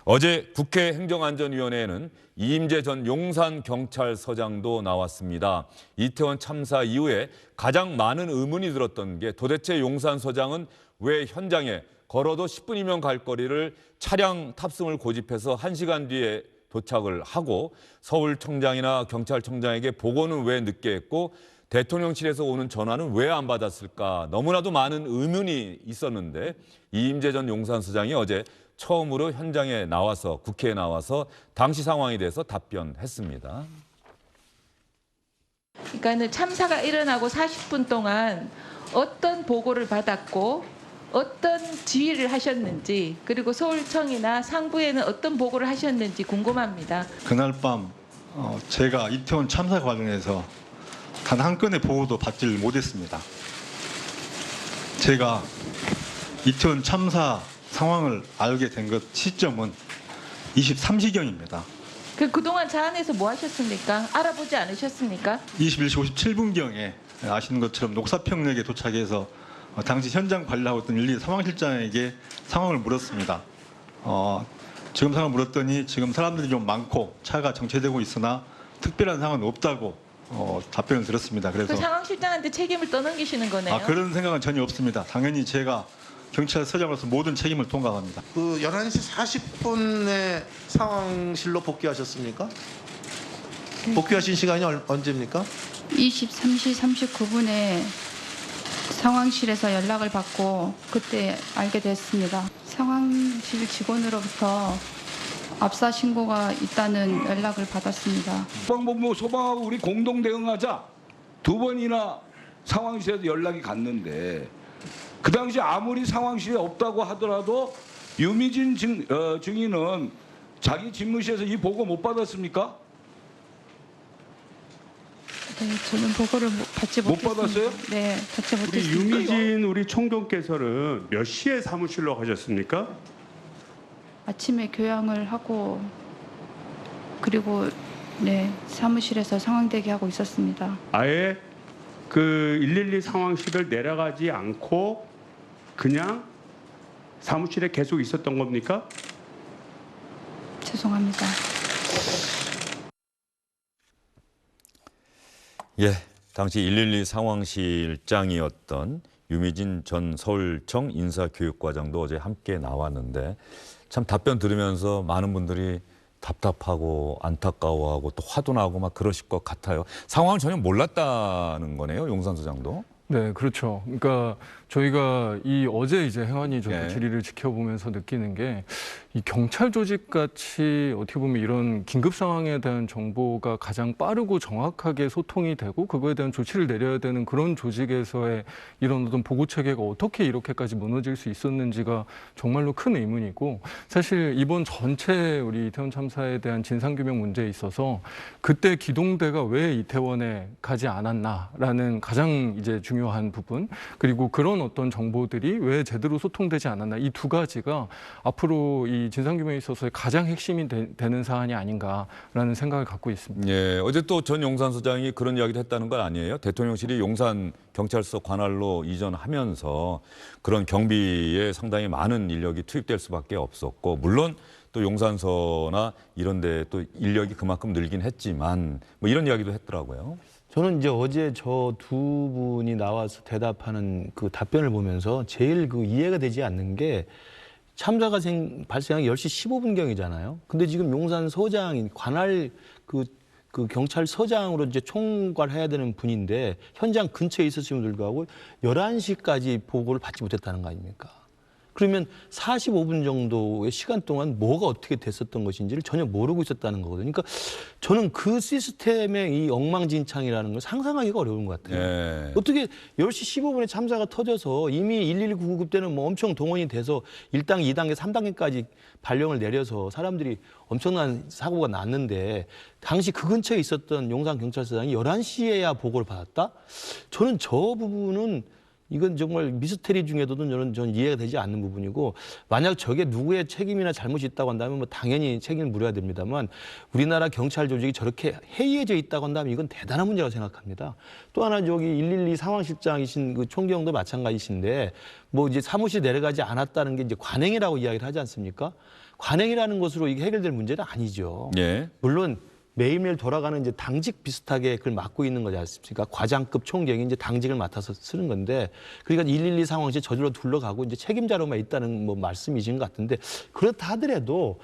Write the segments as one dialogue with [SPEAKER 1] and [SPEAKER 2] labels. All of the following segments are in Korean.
[SPEAKER 1] 어제 국회 행정안전위원회에는 이임재 전 용산경찰서장도 나왔습니다. 이태원 참사 이후에 가장 많은 의문이 들었던 게 도대체 용산서장은 왜 현장에 걸어도 10분이면 갈 거리를 차량 탑승을 고집해서 1시간 뒤에 도착을 하고 서울청장이나 경찰청장에게 보고는 왜 늦게 했고 대통령실에서 오는 전화는 왜 안 받았을까? 너무나도 많은 의문이 있었는데 이임재 전 용산서장이 어제 처음으로 현장에 나와서 국회에 나와서 당시 상황에 대해서 답변했습니다.
[SPEAKER 2] 그러니까는 참사가 일어나고 40분 동안 어떤 보고를 받았고 어떤 지휘를 하셨는지 그리고 서울청이나 상부에는 어떤 보고를 하셨는지 궁금합니다.
[SPEAKER 3] 그날 밤 제가 이태원 참사 관련해서 단 한 건의 보고도 받지를 못했습니다. 제가 이태원 참사 상황을 알게 된 것 시점은 23시경입니다.
[SPEAKER 2] 그동안 차 안에서 뭐 하셨습니까? 알아보지 않으셨습니까?
[SPEAKER 3] 21시 57분경에 아시는 것처럼 녹사평역에 도착해서 당시 현장 관리하고 있던 112 상황실장에게 상황을 물었습니다. 지금 상황을 물었더니 지금 사람들이 좀 많고 차가 정체되고 있으나 특별한 상황은 없다고 답변을 들었습니다. 그래서
[SPEAKER 2] 그 상황실장한테 책임을 떠넘기시는 거네요.
[SPEAKER 3] 그런 생각은 전혀 없습니다. 당연히 제가 경찰서장으로서 모든 책임을 통감합니다.
[SPEAKER 4] 그 11시 40분에 상황실로 복귀하셨습니까? 복귀하신 시간이 언제입니까?
[SPEAKER 5] 23시 39분에 상황실에서 연락을 받고 그때 알게 됐습니다. 상황실 직원으로부터 압사 신고가 있다는 연락을 받았습니다.
[SPEAKER 6] 소방본부 소방하고 우리 공동 대응하자 2번이나 상황실에서 연락이 갔는데 그 당시 아무리 상황실에 없다고 하더라도 유미진 증인은 자기 집무실에서 이 보고 못 받았습니까?
[SPEAKER 5] 네, 저는 보고를 받지 못했습니다.
[SPEAKER 6] 못 받았어요?
[SPEAKER 5] 네, 받지
[SPEAKER 7] 우리
[SPEAKER 5] 못했습니다.
[SPEAKER 7] 유미진 우리 총경께서는 몇 시에 사무실로 가셨습니까?
[SPEAKER 5] 아침에 교양을 하고 그리고 네, 사무실에서 상황 대기하고 있었습니다.
[SPEAKER 7] 아예 그 112 상황실을 내려가지 않고 그냥 사무실에 계속 있었던 겁니까?
[SPEAKER 5] 죄송합니다.
[SPEAKER 1] 예, 당시 112 상황실장이었던 유미진 전 서울청 인사교육과장도 어제 함께 나왔는데 참 답변 들으면서 많은 분들이 답답하고 안타까워하고 또 화도 나고 막 그러실 것 같아요. 상황을 전혀 몰랐다는 거네요, 용산서장도.
[SPEAKER 8] 네, 그렇죠. 그러니까 저희가 이 어제 이제 행안위
[SPEAKER 1] 네.
[SPEAKER 8] 질의를 지켜보면서 느끼는 게 이 경찰 조직 같이 어떻게 보면 이런 긴급 상황에 대한 정보가 가장 빠르고 정확하게 소통이 되고 그거에 대한 조치를 내려야 되는 그런 조직에서의 이런 어떤 보고 체계가 어떻게 이렇게까지 무너질 수 있었는지가 정말로 큰 의문이고 사실 이번 전체 우리 이태원 참사에 대한 진상규명 문제에 있어서 그때 기동대가 왜 이태원에 가지 않았나라는 가장 이제 중요한 부분 그리고 그런 어떤 정보들이 왜 제대로 소통되지 않았나 이 두 가지가 앞으로 이 진상규명에 있어서의 가장 핵심이 되는 사안이 아닌가라는 생각을 갖고 있습니다.
[SPEAKER 1] 예, 어제 또 전 용산서장이 그런 이야기도 했다는 건 아니에요? 대통령실이 용산경찰서 관할로 이전하면서 그런 경비에 상당히 많은 인력이 투입될 수밖에 없었고 물론 또 용산서나 이런 데 또 인력이 그만큼 늘긴 했지만 뭐 이런 이야기도 했더라고요.
[SPEAKER 9] 저는 이제 어제 저 두 분이 나와서 대답하는 그 답변을 보면서 제일 그 이해가 되지 않는 게 참사가 발생한 10시 15분경이잖아요. 근데 지금 용산서장인 관할 그 경찰서장으로 이제 총괄해야 되는 분인데 현장 근처에 있었음에도 불구하고 11시까지 보고를 받지 못했다는 거 아닙니까? 그러면 45분 정도의 시간 동안 뭐가 어떻게 됐었던 것인지를 전혀 모르고 있었다는 거거든요. 그러니까 저는 그 시스템의 이 엉망진창이라는 걸 상상하기가 어려운 것 같아요.
[SPEAKER 1] 예.
[SPEAKER 9] 어떻게 10시 15분에 참사가 터져서 이미 119 구급 때는 뭐 엄청 동원이 돼서 1단계, 2단계, 3단계까지 발령을 내려서 사람들이 엄청난 사고가 났는데 당시 그 근처에 있었던 용산경찰서장이 11시에야 보고를 받았다? 저는 저 부분은 이건 정말 미스테리 중에도 저는 이해가 되지 않는 부분이고 만약 저게 누구의 책임이나 잘못이 있다고 한다면 뭐 당연히 책임을 물어야 됩니다만 우리나라 경찰 조직이 저렇게 해이해져 있다고 한다면 이건 대단한 문제라고 생각합니다. 또 하나 저기 112 상황실장이신 그 총경도 마찬가지신데 뭐 이제 사무실 내려가지 않았다는 게 이제 관행이라고 이야기를 하지 않습니까? 관행이라는 것으로 이게 해결될 문제는 아니죠.
[SPEAKER 1] 예.
[SPEAKER 9] 물론 매일매일 돌아가는 이제 당직 비슷하게 그걸 맡고 있는 거지 않습니까? 과장급 총경이 이제 당직을 맡아서 쓰는 건데, 그러니까 112 상황실에 저절로 둘러가고 이제 책임자로만 있다는 뭐 말씀이신 것 같은데, 그렇다 하더라도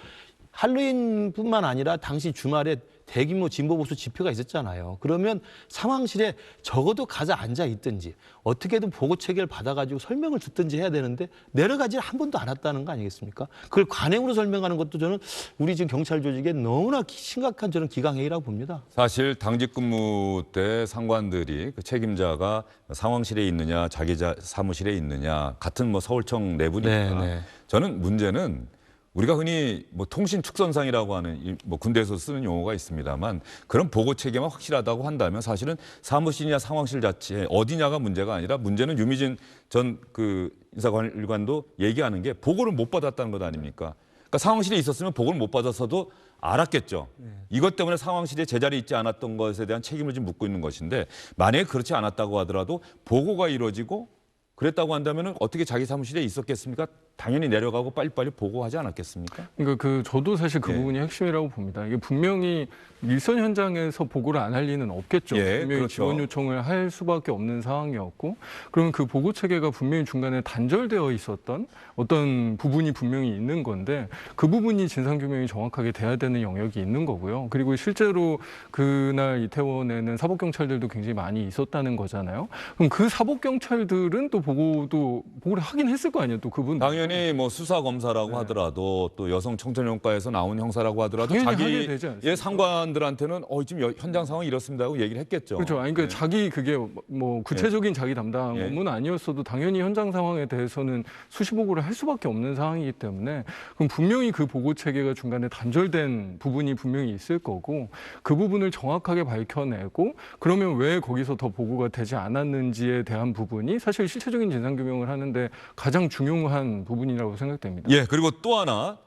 [SPEAKER 9] 할로윈뿐만 아니라 당시 주말에 대규모 진보보수 집회가 있었잖아요. 그러면 상황실에 적어도 가서 앉아 있든지 어떻게든 보고 체계를 받아가지고 설명을 듣든지 해야 되는데 내려가지 한 번도 안 왔다는 거 아니겠습니까? 그걸 관행으로 설명하는 것도 저는 우리 지금 경찰 조직에 너무나 심각한 저는 기강행위라고 봅니다.
[SPEAKER 1] 사실 당직 근무 때 상관들이 그 책임자가 상황실에 있느냐 자기 사무실에 있느냐 같은 뭐 서울청 내부니까
[SPEAKER 9] 네.
[SPEAKER 1] 저는 문제는 우리가 흔히 뭐 통신 축선상이라고 하는 뭐 군대에서 쓰는 용어가 있습니다만 그런 보고 체계만 확실하다고 한다면 사실은 사무실이냐 상황실 자체 어디냐가 문제가 아니라 문제는 유미진 전 그 인사관리관도 얘기하는 게 보고를 못 받았다는 것 아닙니까? 그러니까 상황실에 있었으면 보고를 못 받았어도 알았겠죠. 이것 때문에 상황실에 제자리에 있지 않았던 것에 대한 책임을 지금 묻고 있는 것인데 만약에 그렇지 않았다고 하더라도 보고가 이루어지고 그랬다고 한다면 어떻게 자기 사무실에 있었겠습니까? 당연히 내려가고 빨리빨리 보고하지 않았겠습니까?
[SPEAKER 8] 그러니까 저도 사실 그
[SPEAKER 1] 예.
[SPEAKER 8] 부분이 핵심이라고 봅니다. 이게 분명히 일선 현장에서 보고를 안 할 리는 없겠죠.
[SPEAKER 1] 예,
[SPEAKER 8] 분명히
[SPEAKER 1] 그렇죠.
[SPEAKER 8] 지원 요청을 할 수밖에 없는 상황이었고, 그러면 그 보고 체계가 분명히 중간에 단절되어 있었던 어떤 부분이 분명히 있는 건데 그 부분이 진상 규명이 정확하게 돼야 되는 영역이 있는 거고요. 그리고 실제로 그날 이태원에는 사복 경찰들도 굉장히 많이 있었다는 거잖아요. 그럼 그 사복 경찰들은 또 보고를 하긴 했을 거 아니에요. 또 그분
[SPEAKER 1] 당연히 뭐 수사 검사라고
[SPEAKER 8] 네.
[SPEAKER 1] 하더라도 또 여성 청소년과에서 나온 형사라고 하더라도
[SPEAKER 8] 당연히 하게
[SPEAKER 1] 자기
[SPEAKER 8] 되지 않습니까?
[SPEAKER 1] 상관들한테는 지금 현장 상황이 이렇습니다 하고 얘기를 했겠죠.
[SPEAKER 8] 그렇죠. 아니, 그러니까
[SPEAKER 1] 네.
[SPEAKER 8] 자기 그게 뭐 구체적인 자기 담당
[SPEAKER 1] 예.
[SPEAKER 8] 업무는 아니었어도 당연히 현장 상황에 대해서는 수시 보고를 할 수밖에 없는 상황이기 때문에 그럼 분명히 그 보고 체계가 중간에 단절된 부분이 분명히 있을 거고 그 부분을 정확하게 밝혀내고 그러면 왜 거기서 더 보고가 되지 않았는지에 대한 부분이 사실 실체적인 진상 규명을 하는데 가장 중요한 부분이라고 생각됩니다.
[SPEAKER 1] 예, 그리고 또 하나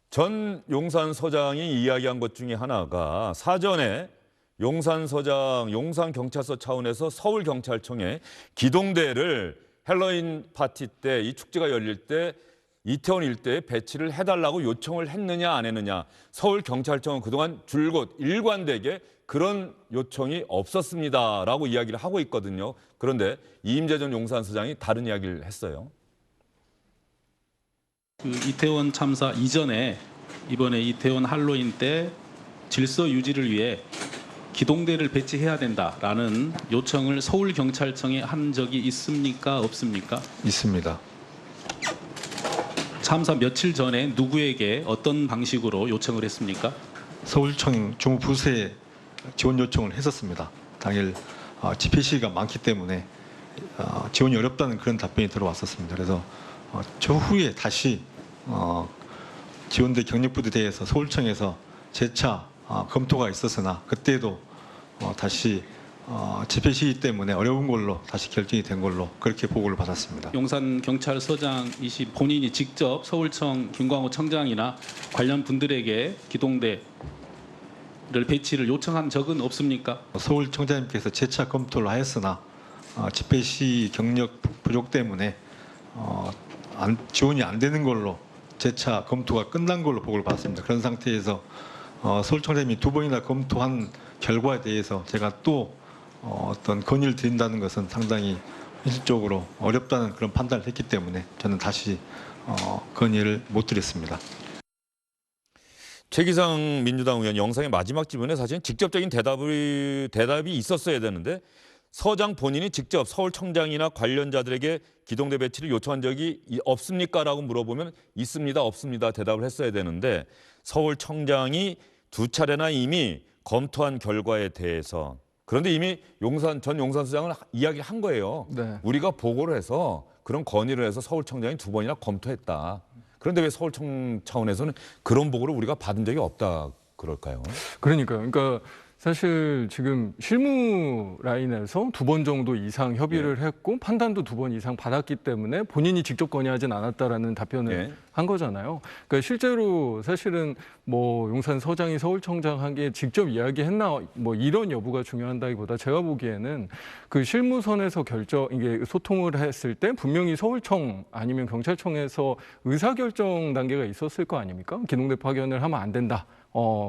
[SPEAKER 1] 전 용산서장이 이야기한 것 중에 하나가 사전에 용산서장, 용산경찰서 차원에서 서울경찰청에 기동대를 헬로윈 파티 때 이 축제가 열릴 때 이태원 일대에 배치를 해달라고 요청을 했느냐 안 했느냐. 서울경찰청은 그동안 줄곧 일관되게 그런 요청이 없었습니다라고 이야기를 하고 있거든요. 그런데 이임재 전 용산서장이 다른 이야기를 했어요.
[SPEAKER 10] 그 이태원 참사 이전에 이번에 이태원 할로윈 때 질서 유지를 위해 기동대를 배치해야 된다라는 요청을 서울경찰청에 한 적이 있습니까? 없습니까?
[SPEAKER 3] 있습니다.
[SPEAKER 10] 참사 며칠 전에 누구에게 어떤 방식으로 요청을 했습니까?
[SPEAKER 3] 서울청 주무부서에 지원 요청을 했었습니다. 당일 집회 시기가 많기 때문에 지원이 어렵다는 그런 답변이 들어왔었습니다. 그래서 저 후에 다시 지원대 경력부대에 대해서 서울청에서 재차 검토가 있었으나 그때도 다시 집회 시기 때문에 어려운 걸로 다시 결정이 된 걸로 그렇게 보고를 받았습니다.
[SPEAKER 10] 용산경찰서장이신 본인이 직접 서울청 김광호 청장이나 관련 분들에게 기동대를 배치를 요청한 적은 없습니까?
[SPEAKER 3] 서울청장님께서 재차 검토를 하였으나 집회 시 경력 부족 때문에 지원이 안 되는 걸로 재차 검토가 끝난 걸로 보고를 받았습니다. 그런 상태에서 서울청장님이 두 번이나 검토한 결과에 대해서 제가 또 어떤 건의를 드린다는 것은 상당히 현실적으로 어렵다는 그런 판단을 했기 때문에 저는 다시 건의를 못 드렸습니다.
[SPEAKER 1] 최기상 민주당 의원 영상의 마지막 질문에 사실 직접적인 대답이 있었어야 되는데 서장 본인이 직접 서울청장이나 관련자들에게 기동대 배치를 요청한 적이 없습니까? 라고 물어보면 있습니다, 없습니다 대답을 했어야 되는데 서울청장이 두 차례나 이미 검토한 결과에 대해서 그런데 이미 전 용산서장은 이야기를 한 거예요.
[SPEAKER 8] 네.
[SPEAKER 1] 우리가 보고를 해서 그런 건의를 해서 서울청장이 두 번이나 검토했다. 그런데 왜 서울청 차원에서는 그런 보고를 우리가 받은 적이 없다 그럴까요?
[SPEAKER 8] 그러니까요. 그러니까 사실 지금 실무 라인에서 두 번 정도 이상 협의를 했고 판단도 두 번 이상 받았기 때문에 본인이 직접 건의하진 않았다라는 답변을 한 거잖아요. 그러니까 실제로 사실은 뭐 용산서장이 서울청장에게 직접 이야기했나 뭐 이런 여부가 중요한다기보다 제가 보기에는 그 실무선에서 이게 소통을 했을 때 분명히 서울청 아니면 경찰청에서 의사결정 단계가 있었을 거 아닙니까? 기동대 파견을 하면 안 된다.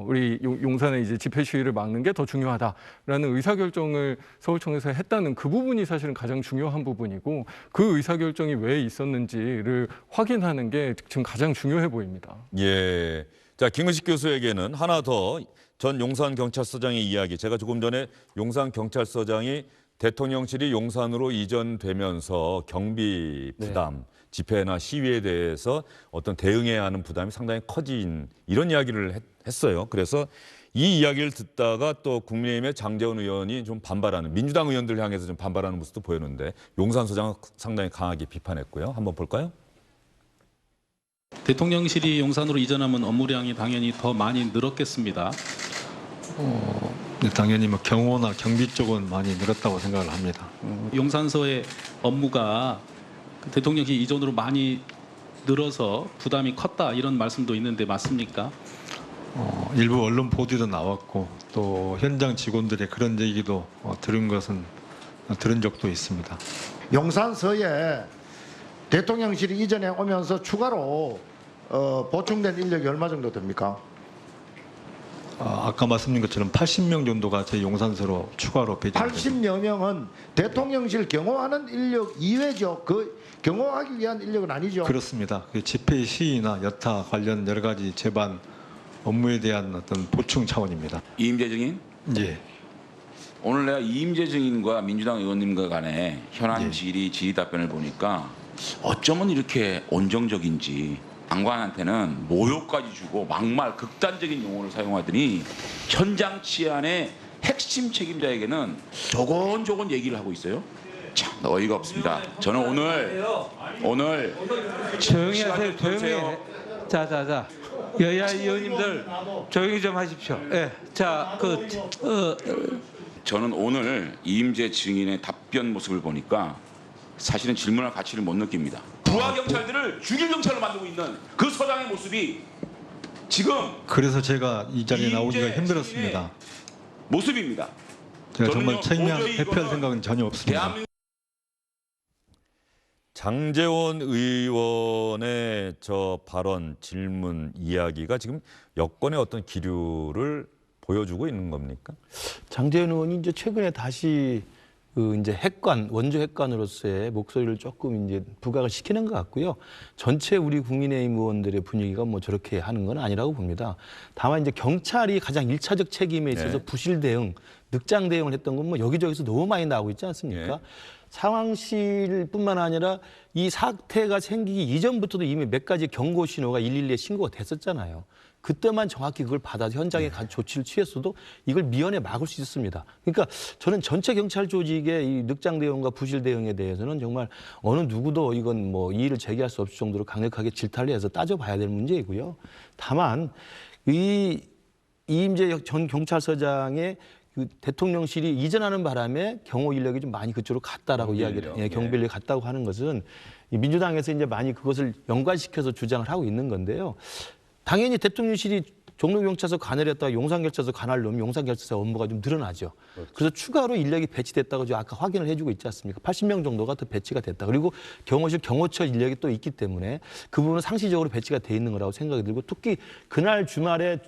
[SPEAKER 8] 우리 용산의 이제 집회 시위를 막는 게 더 중요하다라는 의사결정을 서울청에서 했다는 그 부분이 사실은 가장 중요한 부분이고 그 의사결정이 왜 있었는지를 확인하는 게 지금 가장 중요해 보입니다.
[SPEAKER 1] 예. 자, 김은식 교수에게는 하나 더 전 용산경찰서장의 이야기. 제가 조금 전에 용산경찰서장이 대통령실이 용산으로 이전되면서 경비 부담, 집회나 시위에 대해서 어떤 대응해야 하는 부담이 상당히 커진 이런 이야기를 했어요. 그래서 이 이야기를 듣다가 또 국민의힘의 장제원 의원이 좀 반발하는, 민주당 의원들 향해서 좀 반발하는 모습도 보였는데 용산서장은 상당히 강하게 비판했고요. 한번 볼까요?
[SPEAKER 10] 대통령실이 용산으로 이전하면 업무량이 당연히 더 많이 늘었겠습니다.
[SPEAKER 3] 네, 당연히 뭐 경호나 경비 쪽은 많이 늘었다고 생각을 합니다.
[SPEAKER 10] 용산서의 업무가 대통령실 이전으로 많이 늘어서 부담이 컸다 이런 말씀도 있는데 맞습니까?
[SPEAKER 3] 일부 언론 보도도 나왔고 또 현장 직원들의 그런 얘기도 들은 적도 있습니다.
[SPEAKER 11] 용산서에 대통령실이 이전에 오면서 추가로 보충된 인력이 얼마 정도 됩니까?
[SPEAKER 3] 아까 말씀드린 것처럼 80명 정도가 제 용산서로 추가로 배정됩니다.
[SPEAKER 11] 80여 명은 대통령실 경호하는 인력 이외죠. 그 경호하기 위한 인력은 아니죠.
[SPEAKER 3] 그렇습니다. 그 집회 시위나 여타 관련 여러 가지 제반 업무에 대한 어떤 보충 차원입니다.
[SPEAKER 12] 이임재 증인?
[SPEAKER 3] 예.
[SPEAKER 12] 오늘 내가 이임재 증인과 민주당 의원님과 간의 현안
[SPEAKER 3] 예.
[SPEAKER 12] 질의 답변을 보니까 어쩌면 이렇게 온정적인지 장관한테는 모욕까지 주고 막말 극단적인 용어를 사용하더니 현장 치안의 핵심 책임자에게는 조곤조곤 얘기를 하고 있어요. 참 어이가 없습니다. 저는 오늘
[SPEAKER 13] 조용히 하세요. 조용히 해. 자. 여야 의원님들 조용히 좀 하십시오. 예.
[SPEAKER 12] 저는 오늘 이임재 증인의 답변 모습을 보니까 사실은 질문할 가치를 못 느낍니다. 부하 경찰들을 죽일 경찰로 만들고 있는 그 서장의 모습이 지금
[SPEAKER 3] 그래서 제가 이 자리에 나오기가 힘들었습니다.
[SPEAKER 12] 모습입니다.
[SPEAKER 3] 제가 정말 책임을
[SPEAKER 12] 도저히
[SPEAKER 3] 회피할
[SPEAKER 12] 이거는
[SPEAKER 3] 생각은 전혀 없습니다.
[SPEAKER 1] 장제원 의원의 저 발언, 질문, 이야기가 지금 여권의 어떤 기류를 보여주고 있는 겁니까?
[SPEAKER 9] 장제원 의원이 이제 최근에 다시 이제 원조 핵관으로서의 목소리를 조금 이제 부각을 시키는 것 같고요. 전체 우리 국민의힘 의원들의 분위기가 뭐 저렇게 하는 건 아니라고 봅니다. 다만 이제 경찰이 가장 1차적 책임에 있어서 부실 대응, 늑장 대응을 했던 건 뭐 여기저기서 너무 많이 나오고 있지 않습니까? 상황실뿐만 아니라 이 사태가 생기기 이전부터도 이미 몇 가지 경고 신호가 112에 신고가 됐었잖아요. 그때만 정확히 그걸 받아서 현장에 가서 조치를 취했어도 이걸 미연에 막을 수 있습니다. 그러니까 저는 전체 경찰 조직의 이 늑장 대응과 부실 대응에 대해서는 정말 어느 누구도 이건 뭐 이의를 제기할 수 없을 정도로 강력하게 질타를 해서 따져봐야 될 문제이고요. 다만 이임재 전 경찰서장의 그 대통령실이 이전하는 바람에 경호 인력이 좀 많이 그쪽으로 갔다라고 이야기를 경비를 갔다고 하는 것은 민주당에서 이제 많이 그것을 연관시켜서 주장을 하고 있는 건데요. 당연히 대통령실이 종로경찰서 관할을 했다가 용산경찰서 관할을 넣으면 용산경찰서 업무가 좀 늘어나죠. 그래서 추가로 인력이 배치됐다고 지금 아까 확인을 해주고 있지 않습니까? 80명 정도가 더 배치가 됐다. 그리고 경호실, 경호처 인력이 또 있기 때문에 그 부분은 상시적으로 배치가 돼 있는 거라고 생각이 들고 특히 그날 주말에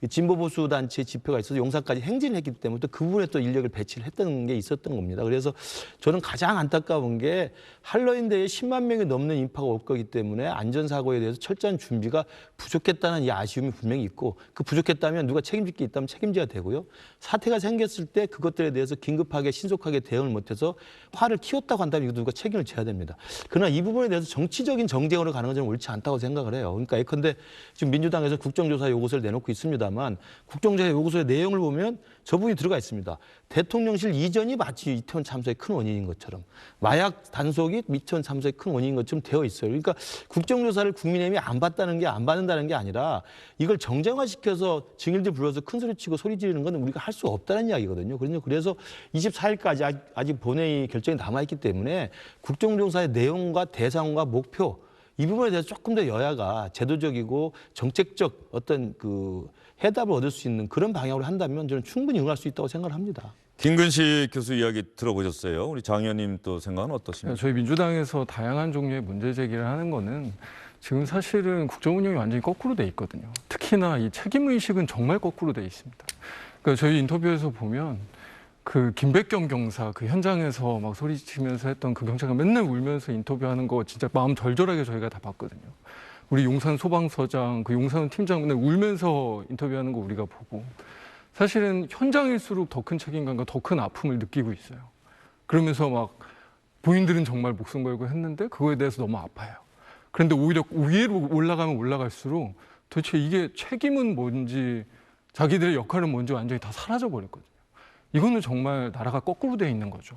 [SPEAKER 9] 진보보수 단체 집회가 있어서 용산까지 행진을 했기 때문에 또 그 부분에 또 인력을 배치를 했던 게 있었던 겁니다. 그래서 저는 가장 안타까운 게 할로윈대에 10만 명이 넘는 인파가 올 거기 때문에 안전사고에 대해서 철저한 준비가 부족했다는 이 아쉬움이 분명히 있고 그 부족했다면 누가 책임질 게 있다면 책임져야 되고요. 사태가 생겼을 때 그것들에 대해서 긴급하게 신속하게 대응을 못해서 화를 키웠다고 한다면 이거 누가 책임을 져야 됩니다. 그러나 이 부분에 대해서 정치적인 정쟁으로 가는 건 저는 옳지 않다고 생각을 해요. 그러니까 예컨대 지금 민주당에서 국정조사 요구서를 내놓고 있습니다만 국정조사 요구서의 내용을 보면 저 부분이 들어가 있습니다. 대통령실 이전이 마치 이태원 참사의 큰 원인인 것처럼 마약 단속이 이태원 참사의 큰 원인인 것처럼 되어 있어요. 그러니까 국정조사를 국민의힘이 안 받는다는 게 아니라 이걸 정쟁화시켜서 증인들 불러서 큰 소리치고 소리 지르는 건 우리가 할 수 없다는 이야기거든요. 그래서 24일까지 아직 본회의 결정이 남아있기 때문에 국정조사의 내용과 대상과 목표 이 부분에 대해서 조금 더 여야가 제도적이고 정책적 어떤 그 해답을 얻을 수 있는 그런 방향으로 한다면 저는 충분히 응할 수 있다고 생각을 합니다.
[SPEAKER 1] 김근식 교수 이야기 들어보셨어요? 우리 장 의원님 또 생각은 어떠십니까?
[SPEAKER 8] 저희 민주당에서 다양한 종류의 문제 제기를 하는 거는 지금 사실은 국정 운영이 완전히 거꾸로 돼 있거든요. 특히나 이 책임 의식은 정말 거꾸로 돼 있습니다. 그러니까 저희 인터뷰에서 보면 그 김백경 경사 그 현장에서 막 소리치면서 했던 그 경찰가 맨날 울면서 인터뷰하는 거 진짜 마음 절절하게 저희가 다 봤거든요. 우리 용산 소방서장, 그 용산 팀장 맨날 울면서 인터뷰하는 거 우리가 보고 사실은 현장일수록 더 큰 책임감과 더 큰 아픔을 느끼고 있어요. 그러면서 막 본인들은 정말 목숨 걸고 했는데 그거에 대해서 너무 아파요. 그런데 오히려 위로 올라가면 올라갈수록 도대체 이게 책임은 뭔지 자기들의 역할은 뭔지 완전히 다 사라져 버렸거든요. 이거는 정말 나라가 거꾸로 돼 있는 거죠.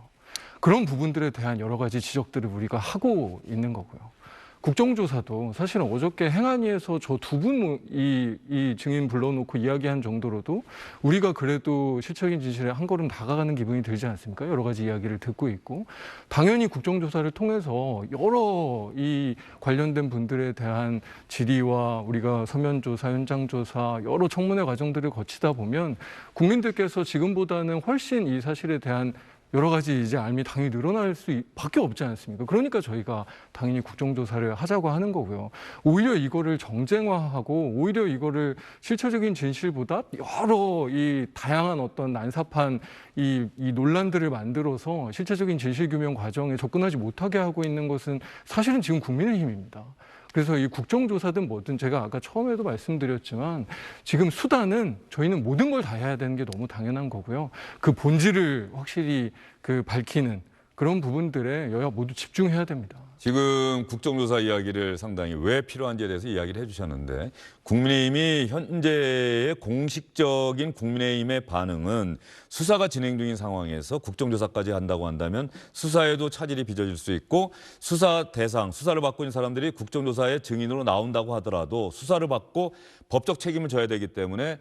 [SPEAKER 8] 그런 부분들에 대한 여러 가지 지적들을 우리가 하고 있는 거고요. 국정조사도 사실은 어저께 행안위에서 저 두 분 이 증인 불러놓고 이야기한 정도로도 우리가 그래도 실체적인 진실에 한 걸음 다가가는 기분이 들지 않습니까? 여러 가지 이야기를 듣고 있고 당연히 국정조사를 통해서 여러 이 관련된 분들에 대한 질의와 우리가 서면조사, 현장조사 여러 청문회 과정들을 거치다 보면 국민들께서 지금보다는 훨씬 이 사실에 대한 여러 가지 이제 알미 당연히 늘어날 수밖에 없지 않습니까? 그러니까 저희가 당연히 국정조사를 하자고 하는 거고요. 오히려 이거를 정쟁화하고 오히려 이거를 실체적인 진실보다 여러 이 다양한 어떤 난삽한 이 논란들을 만들어서 실체적인 진실 규명 과정에 접근하지 못하게 하고 있는 것은 사실은 지금 국민의힘입니다. 그래서 이 국정조사든 뭐든 제가 아까 처음에도 말씀드렸지만 지금 수단은 저희는 모든 걸 다 해야 되는 게 너무 당연한 거고요. 그 본질을 확실히 그 밝히는 그런 부분들에 여야 모두 집중해야 됩니다.
[SPEAKER 1] 지금 국정조사 이야기를 상당히 왜 필요한지에 대해서 이야기를 해주셨는데 국민의힘이 현재의 공식적인 국민의힘의 반응은 수사가 진행 중인 상황에서 국정조사까지 한다고 한다면 수사에도 차질이 빚어질 수 있고 수사 대상, 수사를 받고 있는 사람들이 국정조사의 증인으로 나온다고 하더라도 수사를 받고 법적 책임을 져야 되기 때문에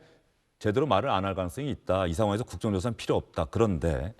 [SPEAKER 1] 제대로 말을 안 할 가능성이 있다. 이 상황에서 국정조사는 필요 없다. 그런데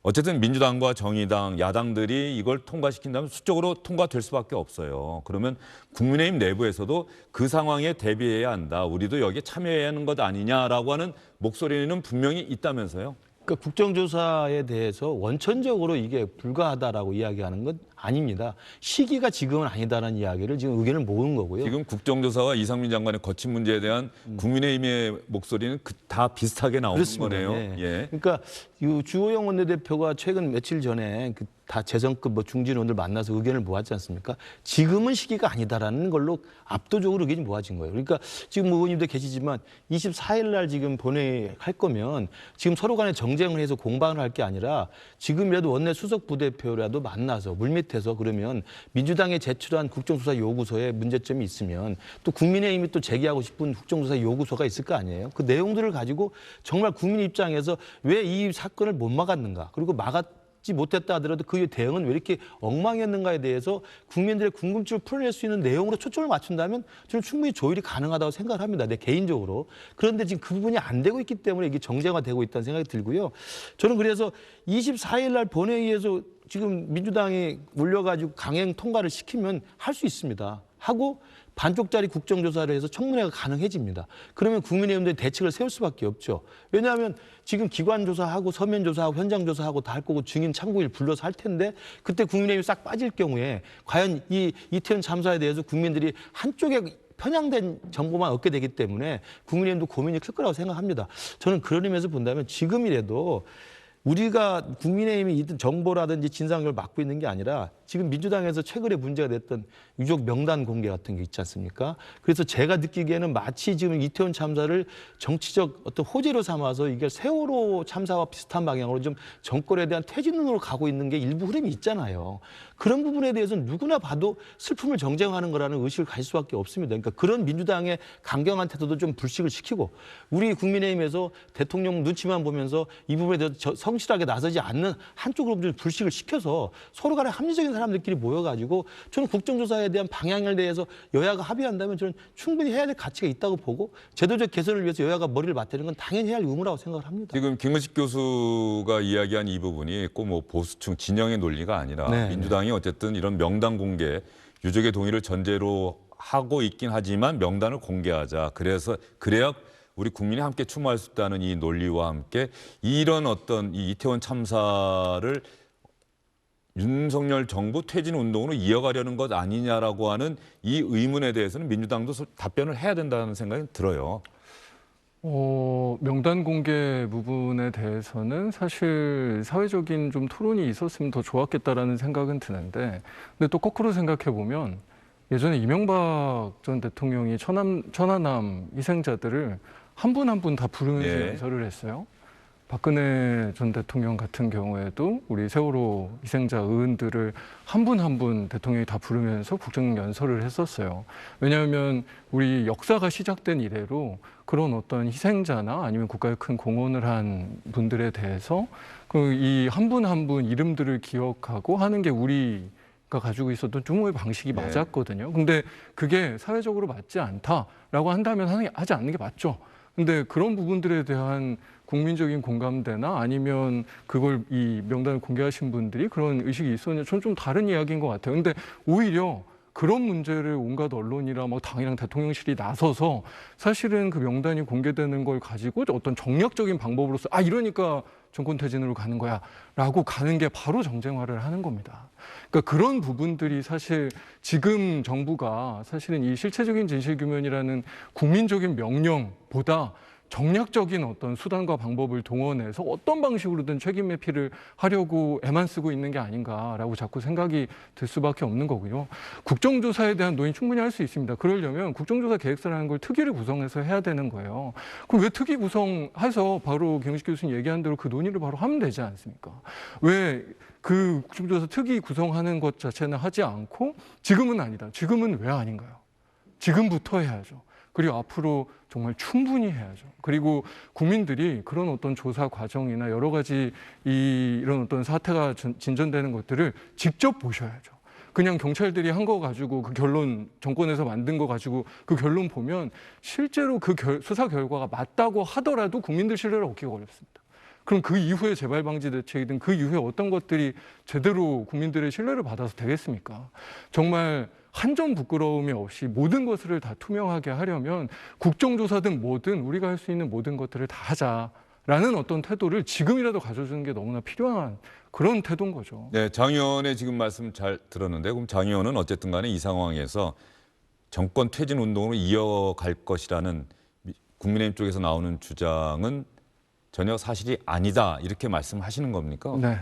[SPEAKER 1] 어쨌든 민주당과 정의당, 야당들이 이걸 통과시킨다면 수적으로 통과될 수밖에 없어요. 그러면 국민의힘 내부에서도 그 상황에 대비해야 한다. 우리도 여기에 참여해야 하는 것 아니냐라고 하는 목소리는 분명히 있다면서요.
[SPEAKER 9] 그러니까 국정조사에 대해서 원천적으로 이게 불가하다라고 이야기하는 건 아닙니다. 시기가 지금은 아니다라는 이야기를 지금 의견을 모은 거고요.
[SPEAKER 1] 지금 국정조사와 이상민 장관의 거친 문제에 대한 국민의힘의 목소리는 다 비슷하게 나오는
[SPEAKER 9] 그렇습니다.
[SPEAKER 1] 거네요.
[SPEAKER 9] 네.
[SPEAKER 1] 예.
[SPEAKER 9] 그러니까 이 주호영 원내대표가 최근 며칠 전에 다 재선급 중진원들 만나서 의견을 모았지 않습니까? 지금은 시기가 아니다라는 걸로 압도적으로 의견이 모아진 거예요. 그러니까 지금 의원님들 계시지만 24일 날 지금 본회의 할 거면 지금 서로 간에 정쟁을 해서 공방을 할 게 아니라 지금이라도 원내 수석 부대표라도 만나서 물밑에서 그러면 민주당에 제출한 국정조사 요구서에 문제점이 있으면 또 국민의힘이 또 제기하고 싶은 국정조사 요구서가 있을 거 아니에요. 그 내용들을 가지고 정말 국민 입장에서 왜 이 사건을 못 막았는가 그리고 막았지 못했다 하더라도 그 대응은 왜 이렇게 엉망이었는가에 대해서 국민들의 궁금증을 풀어낼 수 있는 내용으로 초점을 맞춘다면 저는 충분히 조율이 가능하다고 생각을 합니다. 내 개인적으로. 그런데 지금 그 부분이 안 되고 있기 때문에 이게 정쟁화되고 있다는 생각이 들고요. 저는 그래서 24일 날 본회의에서 지금 민주당이 올려가지고 강행 통과를 시키면 할 수 있습니다. 하고 반쪽짜리 국정조사를 해서 청문회가 가능해집니다. 그러면 국민의힘들이 대책을 세울 수밖에 없죠. 왜냐하면 지금 기관조사하고 서면조사하고 현장조사하고 다 할 거고 증인 참고일 불러서 할 텐데 그때 국민의힘이 싹 빠질 경우에 과연 이 이태원 참사에 대해서 국민들이 한쪽에 편향된 정보만 얻게 되기 때문에 국민의힘도 고민이 클 거라고 생각합니다. 저는 그런 의미에서 본다면 지금이라도 우리가 국민의힘이 정보라든지 진상을 막고 있는 게 아니라 지금 민주당에서 최근에 문제가 됐던 유족 명단 공개 같은 게 있지 않습니까? 그래서 제가 느끼기에는 마치 지금 이태원 참사를 정치적 어떤 호재로 삼아서 이게 세월호 참사와 비슷한 방향으로 좀 정권에 대한 퇴진론으로 가고 있는 게 일부 흐름이 있잖아요. 그런 부분에 대해서는 누구나 봐도 슬픔을 정쟁하는 거라는 의식을 가질 수밖에 없습니다. 그러니까 그런 민주당의 강경한 태도도 좀 불식을 시키고 우리 국민의힘에서 대통령 눈치만 보면서 이 부분에 대해서 성실하게 나서지 않는 한쪽으로 좀 불식을 시켜서 서로 간에 합리적인 사람들끼리 모여가지고 저는 국정조사에 대한 방향에 대해서 여야가 합의한다면 저는 충분히 해야 될 가치가 있다고 보고 제도적 개선을 위해서 여야가 머리를 맞대는 건 당연히 해야 할 의무라고 생각을 합니다.
[SPEAKER 1] 지금 김근식 교수가 이야기한 이 부분이 꼭 뭐 보수층 진영의 논리가 아니라 민주당이 어쨌든 이런 명단 공개 유족의 동의를 전제로 하고 있긴 하지만 명단을 공개하자. 그래야 우리 국민이 함께 추모할 수 있다는 이 논리와 함께 이런 어떤 이 이태원 참사를 윤석열 정부 퇴진 운동으로 이어가려는 것 아니냐라고 하는 이 의문에 대해서는 민주당도 답변을 해야 된다는 생각이 들어요.
[SPEAKER 8] 명단 공개 부분에 대해서는 사실 사회적인 좀 토론이 있었으면 더 좋았겠다라는 생각은 드는데, 근데 또 거꾸로 생각해 보면 예전에 이명박 전 대통령이 천안함 희생자들을 한 분 한 분 다 부르면서
[SPEAKER 1] 예.
[SPEAKER 8] 연설을 했어요. 박근혜 전 대통령 같은 경우에도 우리 세월호 희생자 의원들을 한 분 한 분 대통령이 다 부르면서 국정 연설을 했었어요. 왜냐하면 우리 역사가 시작된 이래로 그런 어떤 희생자나 아니면 국가에 큰 공헌을 한 분들에 대해서 이 한 분 한 분 이름들을 기억하고 하는 게 우리가 가지고 있었던 추모의 방식이
[SPEAKER 1] 네.
[SPEAKER 8] 맞았거든요. 근데 그게 사회적으로 맞지 않다라고 한다면 하지 않는 게 맞죠. 근데 그런 부분들에 대한 국민적인 공감대나 아니면 그걸 이 명단을 공개하신 분들이 그런 의식이 있었냐, 저는 좀 다른 이야기인 것 같아요. 근데 오히려 그런 문제를 온갖 언론이랑 막 당이랑 대통령실이 나서서 사실은 그 명단이 공개되는 걸 가지고 어떤 정략적인 방법으로서 이러니까 정권 퇴진으로 가는 거야 라고 가는 게 바로 정쟁화를 하는 겁니다. 그러니까 그런 부분들이 사실 지금 정부가 사실은 이 실체적인 진실규명이라는 국민적인 명령보다 정략적인 어떤 수단과 방법을 동원해서 어떤 방식으로든 책임 회피를 하려고 애만 쓰고 있는 게 아닌가라고 자꾸 생각이 들 수밖에 없는 거고요. 국정조사에 대한 논의 충분히 할 수 있습니다. 그러려면 국정조사 계획서라는 걸 특위를 구성해서 해야 되는 거예요. 그럼 왜 특위 구성해서 바로 김은식 교수님 얘기한 대로 그 논의를 바로 하면 되지 않습니까? 왜 그 국정조사 특위 구성하는 것 자체는 하지 않고 지금은 아니다. 지금은 왜 아닌가요? 지금부터 해야죠. 그리고 앞으로 정말 충분히 해야죠. 그리고 국민들이 그런 어떤 조사 과정이나 여러 가지 이런 어떤 사태가 진전되는 것들을 직접 보셔야죠. 그냥 경찰들이 한 거 가지고 그 결론, 정권에서 만든 거 가지고 그 결론 보면 실제로 그 수사 결과가 맞다고 하더라도 국민들 신뢰를 얻기가 어렵습니다. 그럼 그 이후에 재발방지 대책이든 그 이후에 어떤 것들이 제대로 국민들의 신뢰를 받아서 되겠습니까? 정말 한 점 부끄러움이 없이 모든 것을 다 투명하게 하려면 국정조사든 뭐든 우리가 할 수 있는 모든 것들을 다 하자라는 어떤 태도를 지금이라도 가져주는 게 너무나 필요한 그런 태도인 거죠.
[SPEAKER 1] 네, 장 의원의 지금 말씀 잘 들었는데 그럼 장 의원은 어쨌든 간에 이 상황에서 정권 퇴진 운동으로 이어갈 것이라는 국민의힘 쪽에서 나오는 주장은 전혀 사실이 아니다 이렇게 말씀하시는 겁니까?
[SPEAKER 8] 네.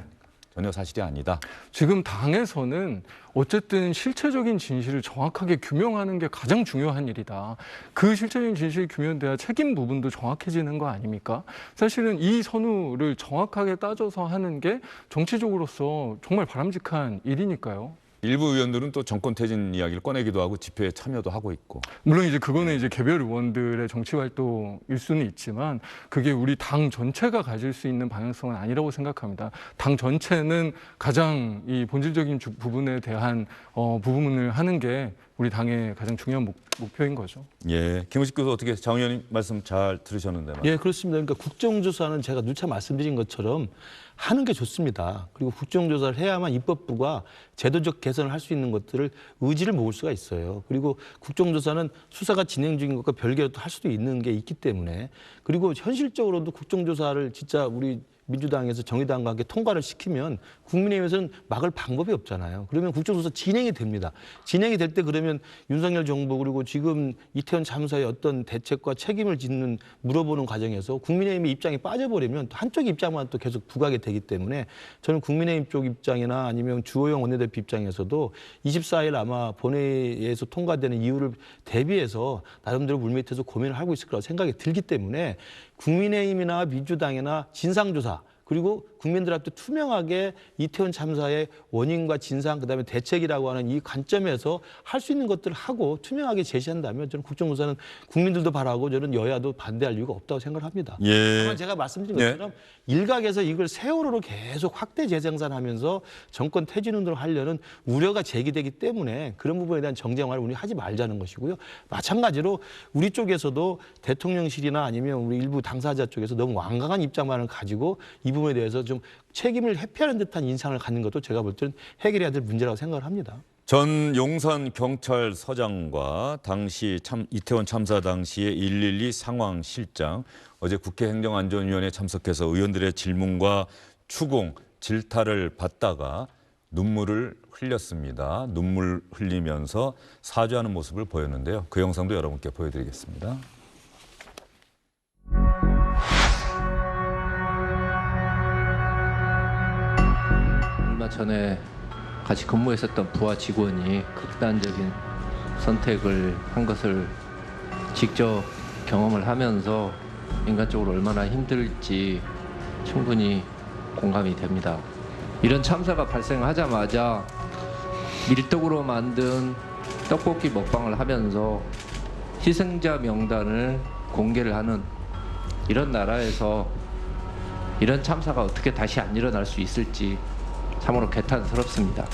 [SPEAKER 1] 전혀 사실이 아니다.
[SPEAKER 8] 지금 당에서는 어쨌든 실체적인 진실을 정확하게 규명하는 게 가장 중요한 일이다. 그 실체적인 진실이 규명돼야 책임 부분도 정확해지는 거 아닙니까? 사실은 이 선우를 정확하게 따져서 하는 게 정치적으로서 정말 바람직한 일이니까요.
[SPEAKER 1] 일부 의원들은 또 정권 퇴진 이야기를 꺼내기도 하고 집회에 참여도 하고 있고.
[SPEAKER 8] 물론 이제 그거는 이제 개별 의원들의 정치 활동일 수는 있지만 그게 우리 당 전체가 가질 수 있는 방향성은 아니라고 생각합니다. 당 전체는 가장 이 본질적인 부분에 대한 부분을 하는 게 우리 당의 가장 중요한 목표인 거죠.
[SPEAKER 1] 예, 김은식 교수 어떻게 장 의원님 말씀 잘 들으셨는데.
[SPEAKER 9] 예, 그렇습니다. 그러니까 국정조사는 제가 누차 말씀드린 것처럼 하는 게 좋습니다. 그리고 국정조사를 해야만 입법부가 제도적 개선을 할 수 있는 것들을 의지를 모을 수가 있어요. 그리고 국정조사는 수사가 진행 중인 것과 별개로 또 할 수도 있는 게 있기 때문에 그리고 현실적으로도 국정조사를 진짜 우리 민주당에서 정의당과 함께 통과를 시키면 국민의힘에서는 막을 방법이 없잖아요. 그러면 국정조사 진행이 됩니다. 진행이 될 때 그러면 윤석열 정부 그리고 지금 이태원 참사의 어떤 대책과 책임을 짓는 물어보는 과정에서 국민의힘의 입장이 빠져버리면 한쪽 입장만 또 계속 부각이 되기 때문에 저는 국민의힘 쪽 입장이나 아니면 주호영 원내대표 입장에서도 24일 아마 본회의에서 통과되는 이유를 대비해서 나름대로 물밑에서 고민을 하고 있을 거라고 생각이 들기 때문에 국민의힘이나 민주당이나 진상조사 그리고 국민들한테 투명하게 이태원 참사의 원인과 진상 그다음에 대책이라고 하는 이 관점에서 할 수 있는 것들을 하고 투명하게 제시한다면 저는 국정조사는 국민들도 바라고 저는 여야도 반대할 이유가 없다고 생각을 합니다.
[SPEAKER 1] 예.
[SPEAKER 9] 다만 제가 말씀드린 것처럼 일각에서 이걸 세월호로 계속 확대 재생산하면서 정권 퇴진 운동을 하려는 우려가 제기되기 때문에 그런 부분에 대한 정쟁화를 우리 하지 말자는 것이고요. 마찬가지로 우리 쪽에서도 대통령실이나 아니면 우리 일부 당사자 쪽에서 너무 완강한 입장만을 가지고 이 부분에 대해서 좀 책임을 회피하는 듯한 인상을 갖는 것도 제가 볼 때는 해결해야 될 문제라고 생각을 합니다.
[SPEAKER 1] 전 용산 경찰서장과 당시 이태원 참사 당시의 112 상황실장 어제 국회 행정안전위원회에 참석해서 의원들의 질문과 추궁, 질타를 받다가 눈물을 흘렸습니다. 눈물 흘리면서 사죄하는 모습을 보였는데요. 그 영상도 여러분께 보여드리겠습니다.
[SPEAKER 14] 얼마 전에 같이 근무했었던 부하 직원이 극단적인 선택을 한 것을 직접 경험을 하면서 인간적으로 얼마나 힘들지 충분히 공감이 됩니다. 이런 참사가 발생하자마자 밀떡으로 만든 떡볶이 먹방을 하면서 희생자 명단을 공개를 하는 이런 나라에서 이런 참사가 어떻게 다시 안 일어날 수 있을지 참으로 개탄스럽습니다.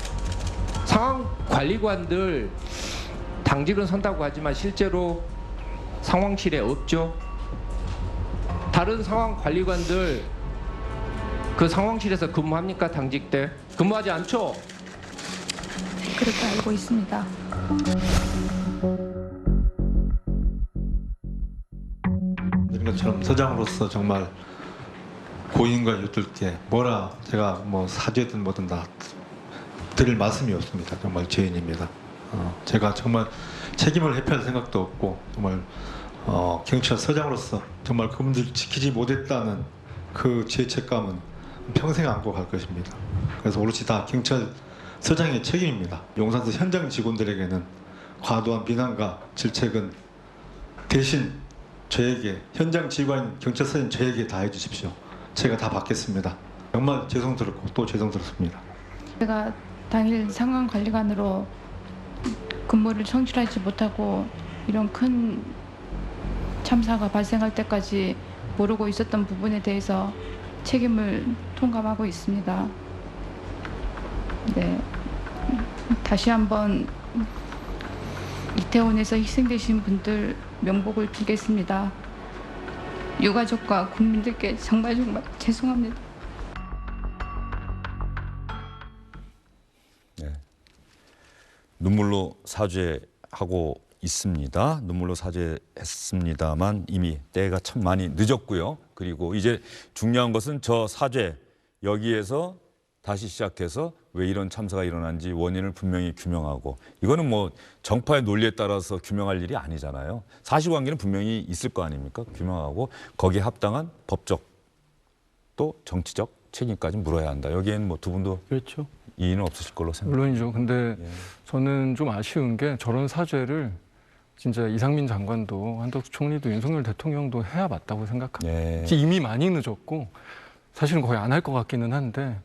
[SPEAKER 14] 상황관리관들 당직은 선다고 하지만 실제로 상황실에 없죠. 다른 상황관리관들 그 상황실에서 근무합니까? 당직 때? 근무하지 않죠?
[SPEAKER 5] 그렇게 알고 있습니다.
[SPEAKER 3] 이런 것처럼 서장으로서 정말 고인과 이웃들께 뭐라 제가 뭐 사죄든 뭐든 다 드릴 말씀이 없습니다. 정말 죄인입니다. 제가 정말 책임을 회피할 생각도 없고 정말 경찰서장으로서 정말 그분들 지키지 못했다는 그 죄책감은 평생 안고 갈 것입니다. 그래서 오롯이 다 경찰서장의 책임입니다. 용산서 현장 직원들에게는 과도한 비난과 질책은 대신 저에게 현장 직원 경찰서인 저에게 다 해주십시오. 제가 다 받겠습니다. 정말 죄송스럽고 또 죄송스럽습니다.
[SPEAKER 5] 제가 당일 상황관리관으로 근무를 성실하지 못하고 이런 큰 참사가 발생할 때까지 모르고 있었던 부분에 대해서 책임을 통감하고 있습니다. 네, 다시 한번 이태원에서 희생되신 분들 명복을 빌겠습니다. 유가족과 국민들께 정말 죄송합니다.
[SPEAKER 1] 네. 눈물로 사죄하고 있습니다. 눈물로 사죄했습니다만 이미 때가 참 많이 늦었고요. 그리고 이제 중요한 것은 저 사죄 여기에서 다시 시작해서 왜 이런 참사가 일어난지 원인을 분명히 규명하고 이거는 뭐 정파의 논리에 따라서 규명할 일이 아니잖아요. 사실관계는 분명히 있을 거 아닙니까? 규명하고 거기에 합당한 법적 또 정치적 책임까지 물어야 한다. 여기에는 뭐 두 분도
[SPEAKER 8] 그렇죠.
[SPEAKER 1] 이의는 없으실 걸로 생각합니다.
[SPEAKER 8] 물론이죠. 근데 저는 좀 아쉬운 게 저런 사죄를 진짜 이상민 장관도 한덕수 총리도 윤석열 대통령도 해야 맞다고 생각합니다. 이미 많이 늦었고 사실은 거의 안 할 것 같기는 한데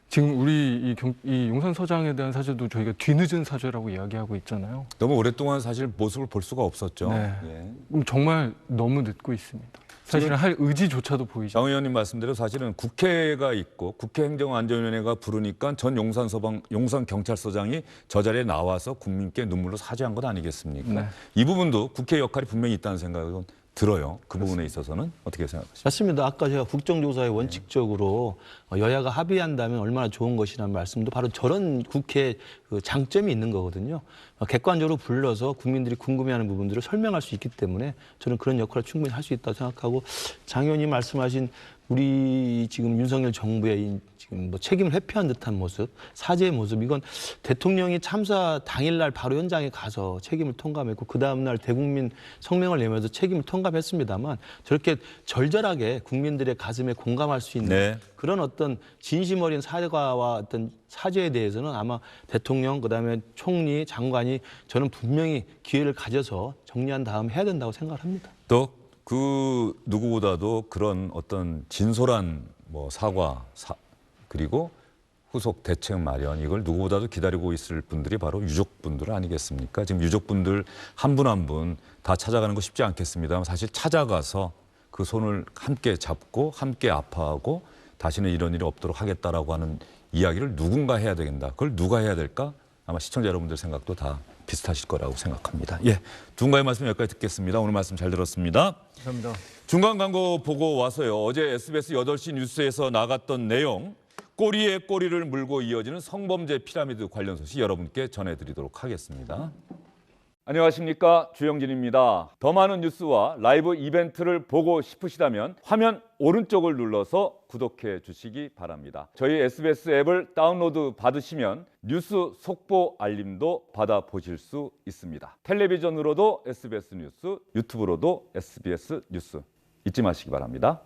[SPEAKER 8] 지금 우리 이 용산 서장에 대한 사죄도 저희가 뒤늦은 사죄라고 이야기하고 있잖아요.
[SPEAKER 1] 너무 오랫동안 사실 모습을 볼 수가 없었죠.
[SPEAKER 8] 네. 정말 너무 늦고 있습니다. 사실은 할 의지조차도 보이지
[SPEAKER 1] 장 의원님 말씀대로 사실은 국회가 있고 국회행정안전위원회가 부르니까 전 용산경찰서장이 저 자리에 나와서 국민께 눈물로 사죄한 것 아니겠습니까?
[SPEAKER 8] 네.
[SPEAKER 1] 이 부분도 국회 역할이 분명히 있다는 생각은 들어요. 그 부분에 있어서는 어떻게 생각하십니까?
[SPEAKER 9] 맞습니다. 아까 제가 국정조사에 원칙적으로 여야가 합의한다면 얼마나 좋은 것이라는 말씀도 바로 저런 국회 그 장점이 있는 거거든요. 객관적으로 불러서 국민들이 궁금해하는 부분들을 설명할 수 있기 때문에 저는 그런 역할을 충분히 할 수 있다고 생각하고 장 의원님 말씀하신 우리 지금 윤석열 정부의 지금 뭐 책임을 회피한 듯한 모습, 사죄의 모습, 이건 대통령이 참사 당일날 바로 현장에 가서 책임을 통감했고 그 다음날 대국민 성명을 내면서 책임을 통감했습니다만 저렇게 절절하게 국민들의 가슴에 공감할 수 있는 그런 어떤 진심 어린 사과와 어떤 사죄에 대해서는 아마 대통령 그다음에 총리, 장관이 저는 분명히 기회를 가져서 정리한 다음 해야 된다고 생각합니다.
[SPEAKER 1] 또 그 누구보다도 그런 어떤 진솔한 뭐 사과 그리고 후속 대책 마련 이걸 누구보다도 기다리고 있을 분들이 바로 유족분들 아니겠습니까? 지금 유족분들 한 분 한 분 다 찾아가는 거 쉽지 않겠습니다만 사실 찾아가서 그 손을 함께 잡고 함께 아파하고 다시는 이런 일이 없도록 하겠다라고 하는 이야기를 누군가 해야 되겠다. 그걸 누가 해야 될까? 아마 시청자 여러분들 생각도 다 비슷하실 거라고 생각합니다. 예, 누군가의 말씀 여기까지 듣겠습니다. 오늘 말씀 잘 들었습니다.
[SPEAKER 8] 감사합니다.
[SPEAKER 1] 중간 광고 보고 와서요. 어제 SBS 8시 뉴스에서 나갔던 내용 꼬리에 꼬리를 물고 이어지는 성범죄 피라미드 관련 소식 여러분께 전해드리도록 하겠습니다. 안녕하십니까, 주영진입니다. 더 많은 뉴스와 라이브 이벤트를 보고 싶으시다면 화면 오른쪽을 눌러서 구독해 주시기 바랍니다. 저희 SBS 앱을 다운로드 받으시면 뉴스 속보 알림도 받아보실 수 있습니다. 텔레비전으로도 SBS 뉴스, 유튜브로도 SBS 뉴스 잊지 마시기 바랍니다.